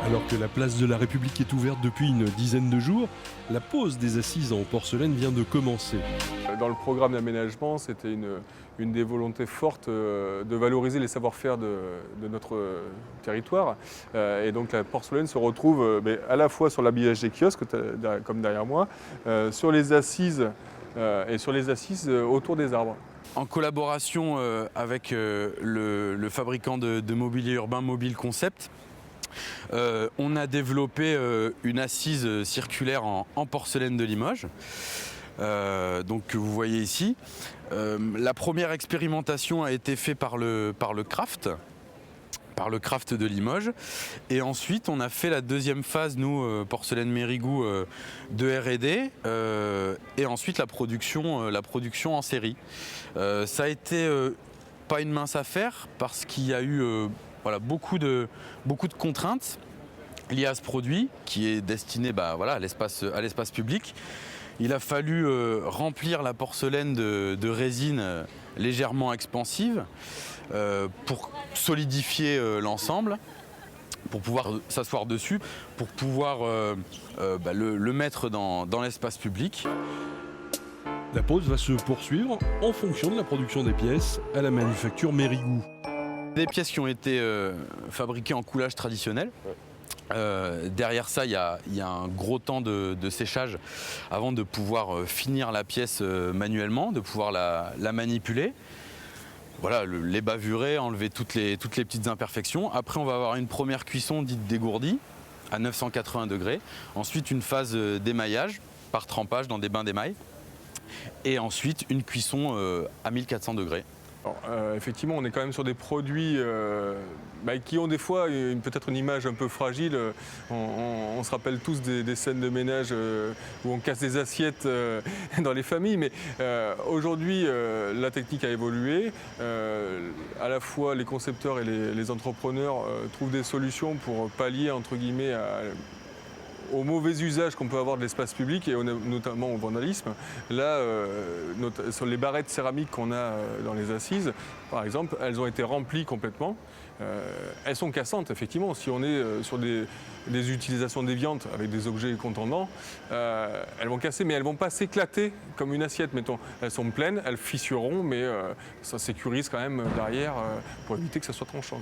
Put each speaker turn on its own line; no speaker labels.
Alors que la place de la République est ouverte depuis une dizaine de jours, la pose des assises en porcelaine vient de commencer.
Dans le programme d'aménagement, c'était une des volontés fortes de valoriser les savoir-faire de notre territoire. Et donc la porcelaine se retrouve à la fois sur l'habillage des kiosques, comme derrière moi, sur les assises et sur les assises autour des arbres.
En collaboration avec le fabricant de mobilier urbain Mobile Concept, on a développé une assise circulaire en porcelaine de Limoges, donc que vous voyez ici. La première expérimentation a été faite par le Craft de Limoges, et ensuite on a fait la deuxième phase, nous, porcelaine Mérigou, de R&D, et ensuite la production en série. Ça a été pas une mince affaire parce qu'il y a eu beaucoup de contraintes liées à ce produit qui est destiné à l'espace public. Il a fallu remplir la porcelaine de résine légèrement expansive pour solidifier l'ensemble, pour pouvoir s'asseoir dessus, pour pouvoir le mettre dans l'espace public.
La pose va se poursuivre en fonction de la production des pièces à la manufacture Mérigou.
Des pièces qui ont été fabriquées en coulage traditionnel. Derrière ça, il y a un gros temps de séchage avant de pouvoir finir la pièce manuellement, de pouvoir la manipuler. Voilà, les bavurés, enlever toutes les petites imperfections. Après, on va avoir une première cuisson dite dégourdie à 980 degrés. Ensuite, une phase d'émaillage par trempage dans des bains d'émail. Et ensuite, une cuisson à 1400 degrés.
Alors, effectivement, on est quand même sur des produits qui ont des fois peut-être une image un peu fragile. On se rappelle tous des scènes de ménage où on casse des assiettes dans les familles. Mais aujourd'hui, la technique a évolué. À la fois, les concepteurs et les entrepreneurs trouvent des solutions pour pallier, entre guillemets, au mauvais usage qu'on peut avoir de l'espace public et notamment au vandalisme. Là, sur les barrettes céramiques qu'on a dans les assises, par exemple, elles ont été remplies complètement. Elles sont cassantes, effectivement. Si on est sur des utilisations déviantes avec des objets contondants, elles vont casser, mais elles ne vont pas s'éclater comme une assiette, mettons. Elles sont pleines, elles fissureront, mais ça sécurise quand même derrière pour éviter que ça soit tranchant.